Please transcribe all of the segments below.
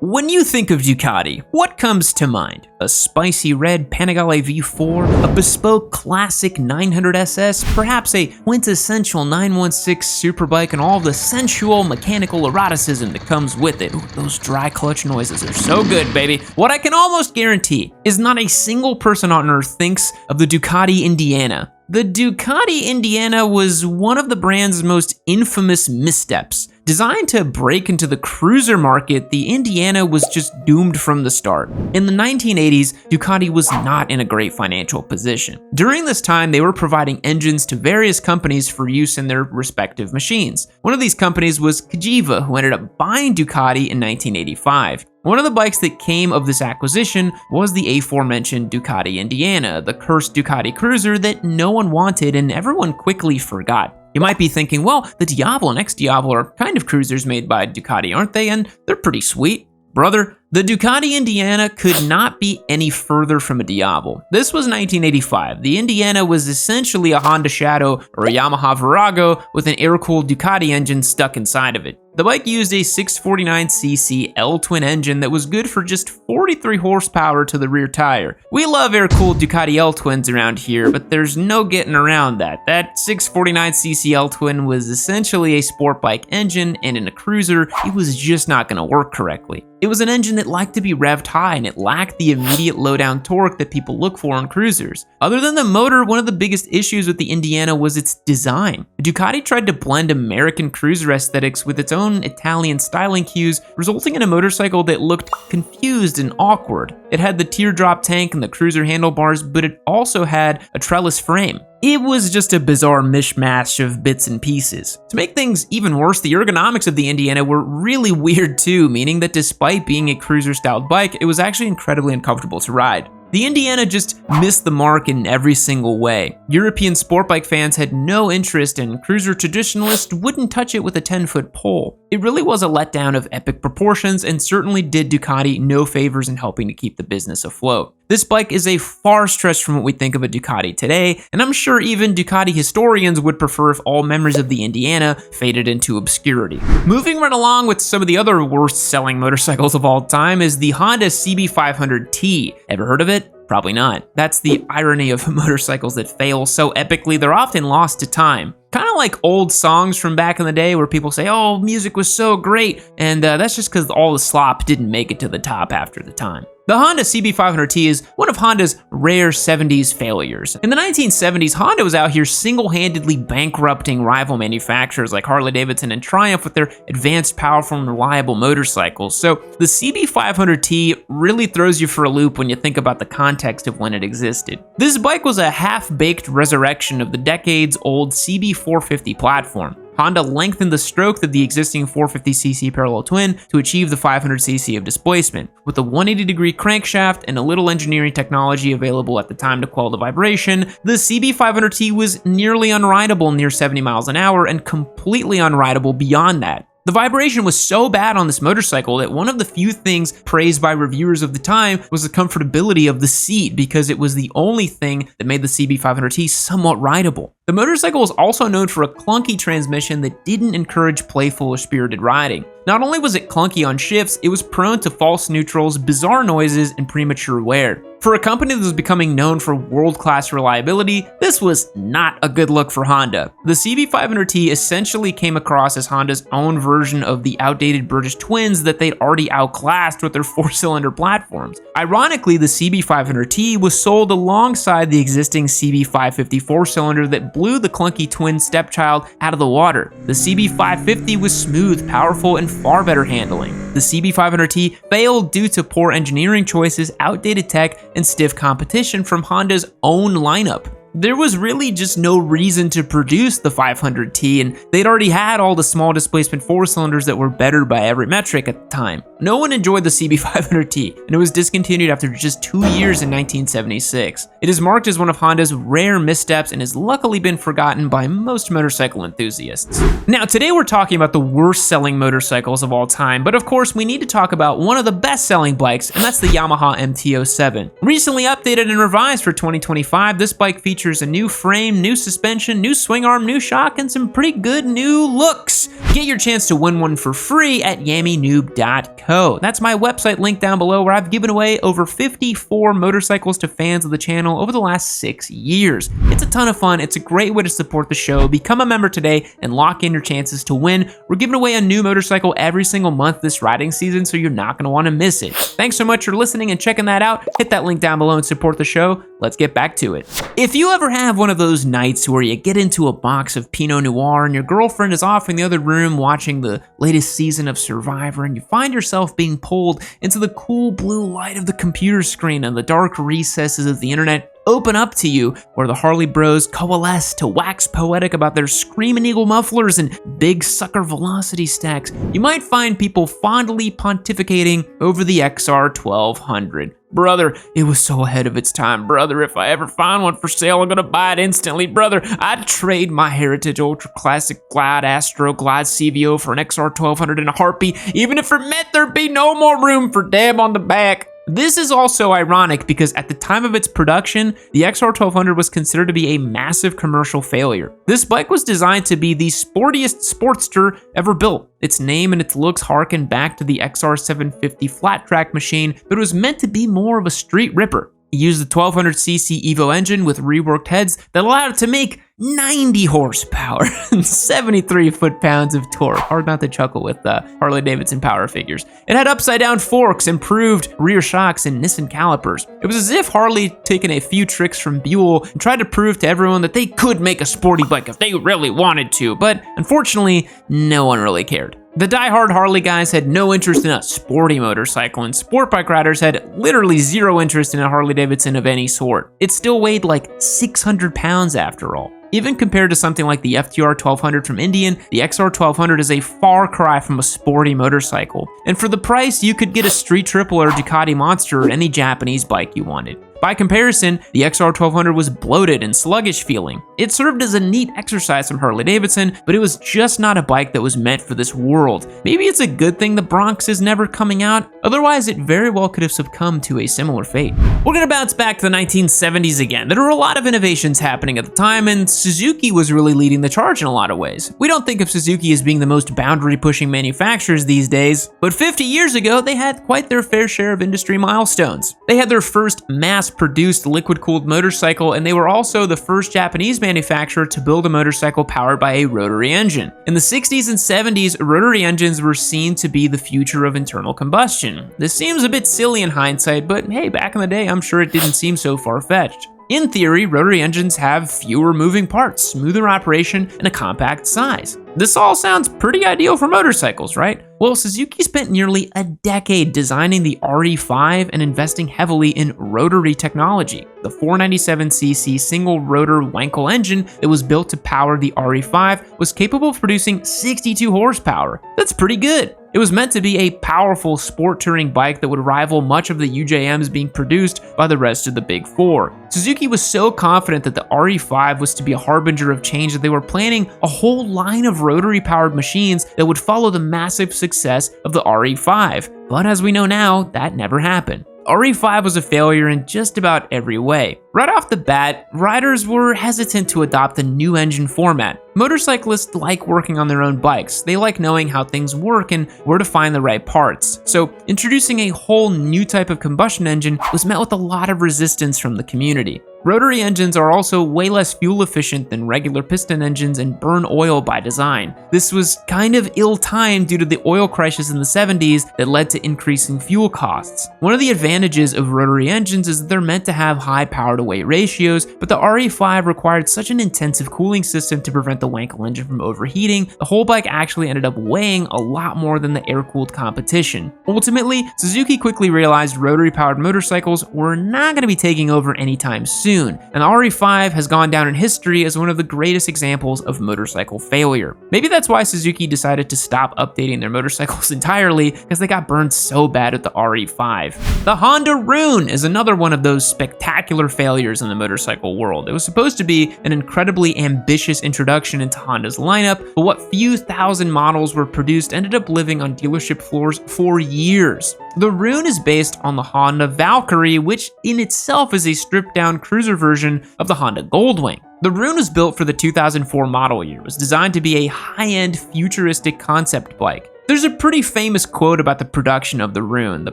When you think of Ducati, what comes to mind? A spicy red Panigale V4, a bespoke classic 900SS, perhaps a quintessential 916 superbike and all the sensual mechanical eroticism that comes with it. Ooh, those dry clutch noises are so good, baby. What I can almost guarantee is not a single person on earth thinks of the Ducati Indiana. The Ducati Indiana was one of the brand's most infamous missteps. Designed to break into the cruiser market, the Indiana was just doomed from the start. In the 1980s, Ducati was not in a great financial position. During this time, they were providing engines to various companies for use in their respective machines. One of these companies was Cagiva, who ended up buying Ducati in 1985. One of the bikes that came of this acquisition was the aforementioned Ducati Indiana, the cursed Ducati cruiser that no one wanted and everyone quickly forgot. You might be thinking, well, the Diavolo and X-Diavolo are kind of cruisers made by Ducati, aren't they? And they're pretty sweet. Brother, the Ducati Indiana could not be any further from a Diavolo. This was 1985. The Indiana was essentially a Honda Shadow or a Yamaha Virago with an air-cooled Ducati engine stuck inside of it. The bike used a 649cc L-twin engine that was good for just 43 horsepower to the rear tire. We love air-cooled Ducati L-twins around here, but there's no getting around that. That 649cc L-twin was essentially a sport bike engine, and in a cruiser, it was just not going to work correctly. It was an engine that liked to be revved high, and it lacked the immediate low-down torque that people look for on cruisers. Other than the motor, one of the biggest issues with the Indiana was its design. Ducati tried to blend American cruiser aesthetics with its own Italian styling cues, resulting in a motorcycle that looked confused and awkward. It had the teardrop tank and the cruiser handlebars, but it also had a trellis frame. It was just a bizarre mishmash of bits and pieces. To make things even worse, the ergonomics of the Indiana were really weird too, meaning that despite being a cruiser-styled bike, it was actually incredibly uncomfortable to ride. The Indiana just missed the mark in every single way. European sport bike fans had no interest, and cruiser traditionalists wouldn't touch it with a 10-foot pole. It really was a letdown of epic proportions and certainly did Ducati no favors in helping to keep the business afloat. This bike is a far stretch from what we think of a Ducati today, and I'm sure even Ducati historians would prefer if all memories of the Indiana faded into obscurity. Moving right along with some of the other worst-selling motorcycles of all time is the Honda CB500T. Ever heard of it? Probably not. That's the irony of motorcycles that fail so epically, they're often lost to time. Kind of like old songs from back in the day where people say, oh, music was so great, and that's just because all the slop didn't make it to the top after the time. The Honda CB500T is one of Honda's rare 70s failures. In the 1970s, Honda was out here single-handedly bankrupting rival manufacturers like Harley-Davidson and Triumph with their advanced, powerful, and reliable motorcycles. So the CB500T really throws you for a loop when you think about the context of when it existed. This bike was a half-baked resurrection of the decades-old CB450 platform. Honda lengthened the stroke of the existing 450cc parallel twin to achieve the 500cc of displacement. With a 180-degree crankshaft and a little engineering technology available at the time to quell the vibration, the CB500T was nearly unrideable near 70 miles an hour and completely unrideable beyond that. The vibration was so bad on this motorcycle that one of the few things praised by reviewers of the time was the comfortability of the seat, because it was the only thing that made the CB500T somewhat rideable. The motorcycle was also known for a clunky transmission that didn't encourage playful or spirited riding. Not only was it clunky on shifts, it was prone to false neutrals, bizarre noises, and premature wear. For a company that was becoming known for world-class reliability, this was not a good look for Honda. The CB500T essentially came across as Honda's own version of the outdated British twins that they'd already outclassed with their 4-cylinder platforms. Ironically, the CB500T was sold alongside the existing CB550 4-cylinder that blew the clunky twin stepchild out of the water. The CB550 was smooth, powerful, and far better handling. The CB500T failed due to poor engineering choices, outdated tech, and stiff competition from Honda's own lineup. There was really just no reason to produce the 500T, and they'd already had all the small displacement 4-cylinders that were better by every metric at the time. No one enjoyed the CB500T, and it was discontinued after just 2 years in 1976. It is marked as one of Honda's rare missteps and has luckily been forgotten by most motorcycle enthusiasts. Now, today we're talking about the worst-selling motorcycles of all time, but of course we need to talk about one of the best-selling bikes, and that's the Yamaha MT-07. Recently updated and revised for 2025, this bike features features a new frame, new suspension, new swing arm, new shock, and some pretty good new looks. Get your chance to win one for free at yammynoob.co. That's my website link down below, where I've given away over 54 motorcycles to fans of the channel over the last 6 years. It's a ton of fun. It's a great way to support the show. Become a member today and lock in your chances to win. We're giving away a new motorcycle every single month this riding season, so you're not going to want to miss it. Thanks so much for listening and checking that out. Hit that link down below and support the show. Let's get back to it. If you ever have one of those nights where you get into a box of Pinot Noir and your girlfriend is off in the other room watching the latest season of Survivor, and you find yourself being pulled into the cool blue light of the computer screen and the dark recesses of the internet open up to you, where the Harley bros coalesce to wax poetic about their Screamin' Eagle mufflers and big sucker velocity stacks, you might find people fondly pontificating over the XR1200. Brother, it was so ahead of its time. Brother, if I ever find one for sale, I'm gonna buy it instantly. Brother, I'd trade my Heritage Ultra Classic Glide Astro Glide CVO for an XR1200 in a heartbeat, even if it meant there'd be no more room for Deb on the back. This is also ironic because at the time of its production, the XR1200 was considered to be a massive commercial failure. This bike was designed to be the sportiest sportster ever built. Its name and its looks harken back to the XR750 flat track machine, but it was meant to be more of a street ripper. It used the 1200cc Evo engine with reworked heads that allowed it to make 90 horsepower and 73 foot-pounds of torque. Hard not to chuckle with Harley-Davidson power figures. It had upside-down forks, improved rear shocks, and Nissan calipers. It was as if Harley taken a few tricks from Buell and tried to prove to everyone that they could make a sporty bike if they really wanted to, but unfortunately, no one really cared. The die-hard Harley guys had no interest in a sporty motorcycle, and sport bike riders had literally zero interest in a Harley-Davidson of any sort. It still weighed like 600 pounds after all. Even compared to something like the FTR 1200 from Indian, the XR 1200 is a far cry from a sporty motorcycle. And for the price, you could get a Street Triple or Ducati Monster or any Japanese bike you wanted. By comparison, the XR 1200 was bloated and sluggish feeling. It served as a neat exercise from Harley-Davidson, but it was just not a bike that was meant for this world. Maybe it's a good thing the Bronx is never coming out, otherwise it very well could have succumbed to a similar fate. We're gonna bounce back to the 1970s again. There were a lot of innovations happening at the time, and Suzuki was really leading the charge in a lot of ways. We don't think of Suzuki as being the most boundary-pushing manufacturers these days, but 50 years ago, they had quite their fair share of industry milestones. They had their first mass-produced liquid-cooled motorcycle, and they were also the first Japanese manufacturer to build a motorcycle powered by a rotary engine. In the 60s and 70s, rotary engines were seen to be the future of internal combustion. This seems a bit silly in hindsight, but hey, back in the day, I'm sure it didn't seem so far-fetched. In theory, rotary engines have fewer moving parts, smoother operation, and a compact size. This all sounds pretty ideal for motorcycles, right? Well, Suzuki spent nearly a decade designing the RE5 and investing heavily in rotary technology. The 497cc single rotor Wankel engine that was built to power the RE5 was capable of producing 62 horsepower. That's pretty good. It was meant to be a powerful sport touring bike that would rival much of the UJMs being produced by the rest of the Big Four. Suzuki was so confident that the RE5 was to be a harbinger of change that they were planning a whole line of rotary-powered machines that would follow the massive success of the RE5. But as we know now, that never happened. RE5 was a failure in just about every way. Right off the bat, riders were hesitant to adopt the new engine format. Motorcyclists like working on their own bikes. They like knowing how things work and where to find the right parts. So introducing a whole new type of combustion engine was met with a lot of resistance from the community. Rotary engines are also way less fuel efficient than regular piston engines and burn oil by design. This was kind of ill-timed due to the oil crisis in the 70s that led to increasing fuel costs. One of the advantages of rotary engines is that they're meant to have high power-to-weight ratios, but the RE5 required such an intensive cooling system to prevent the Wankel engine from overheating. The whole bike actually ended up weighing a lot more than the air-cooled competition. Ultimately, Suzuki quickly realized rotary-powered motorcycles were not going to be taking over anytime soon. And the RE5 has gone down in history as one of the greatest examples of motorcycle failure. Maybe that's why Suzuki decided to stop updating their motorcycles entirely, because they got burned so bad at the RE5. The Honda Rune is another one of those spectacular failures in the motorcycle world. It was supposed to be an incredibly ambitious introduction into Honda's lineup, but what few thousand models were produced ended up living on dealership floors for years. The Rune is based on the Honda Valkyrie, which in itself is a stripped-down cruiser cruiser version of the Honda Goldwing. The Rune was built for the 2004 model year. It was designed to be a high-end, futuristic concept bike. There's a pretty famous quote about the production of the Rune. The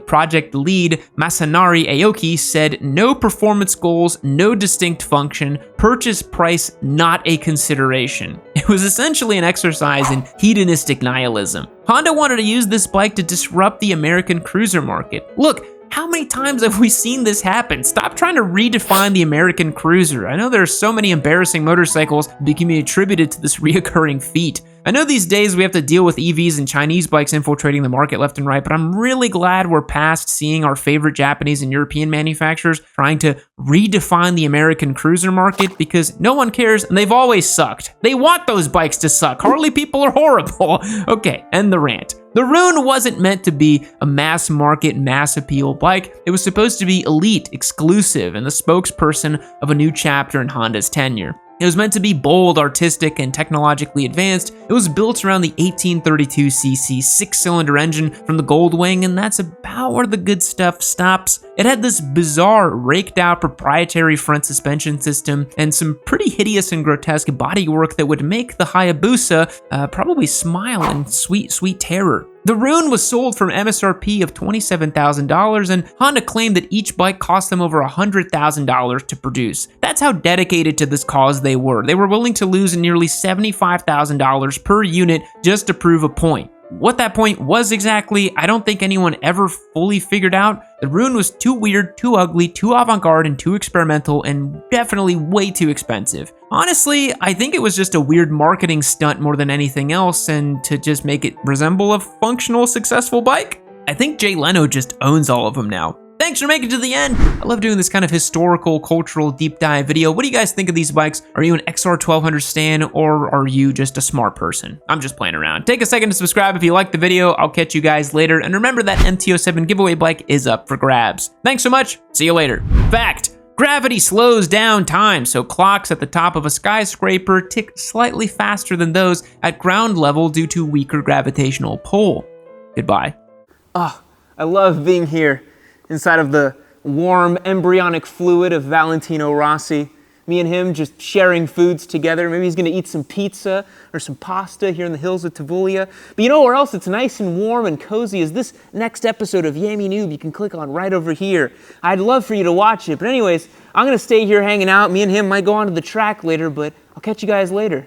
project lead, Masanari Aoki, said, "No performance goals, no distinct function, purchase price not a consideration." It was essentially an exercise in hedonistic nihilism. Honda wanted to use this bike to disrupt the American cruiser market. Look, how many times have we seen this happen? Stop trying to redefine the American cruiser. I know there are so many embarrassing motorcycles that can be attributed to this reoccurring feat. I know these days we have to deal with EVs and Chinese bikes infiltrating the market left and right, but I'm really glad we're past seeing our favorite Japanese and European manufacturers trying to redefine the American cruiser market, because no one cares and they've always sucked. They want those bikes to suck. Harley people are horrible. Okay, end the rant. The Rune wasn't meant to be a mass market, mass appeal bike. It was supposed to be elite, exclusive, and the spokesperson of a new chapter in Honda's tenure. It was meant to be bold, artistic, and technologically advanced. It was built around the 1832cc six-cylinder engine from the Goldwing, and that's about where the good stuff stops. It had this bizarre, raked-out proprietary front suspension system and some pretty hideous and grotesque bodywork that would make the Hayabusa probably smile in sweet, sweet terror. The Rune was sold for an MSRP of $27,000, and Honda claimed that each bike cost them over $100,000 to produce. That's how dedicated to this cause they were. They were willing to lose nearly $75,000 per unit just to prove a point. What that point was exactly, I don't think anyone ever fully figured out. The Rune was too weird, too ugly, too avant-garde, and too experimental, and definitely way too expensive. Honestly, I think it was just a weird marketing stunt more than anything else, and to just make it resemble a functional, successful bike. I think Jay Leno just owns all of them now. Thanks for making it to the end. I love doing this kind of historical, cultural deep dive video. What do you guys think of these bikes? Are you an XR1200 stan, or are you just a smart person? I'm just playing around. Take a second to subscribe if you liked the video. I'll catch you guys later. And remember that MT-07 giveaway bike is up for grabs. Thanks so much. See you later. Fact: gravity slows down time, so clocks at the top of a skyscraper tick slightly faster than those at ground level due to weaker gravitational pull. Goodbye. Oh, I love being here inside of the warm embryonic fluid of Valentino Rossi. Me and him just sharing foods together. Maybe he's gonna eat some pizza or some pasta here in the hills of Tavullia. But you know where else it's nice and warm and cozy is this next episode of Yami Noob. You can click on right over here. I'd love for you to watch it. But anyways, I'm gonna stay here hanging out. Me and him might go onto the track later, but I'll catch you guys later.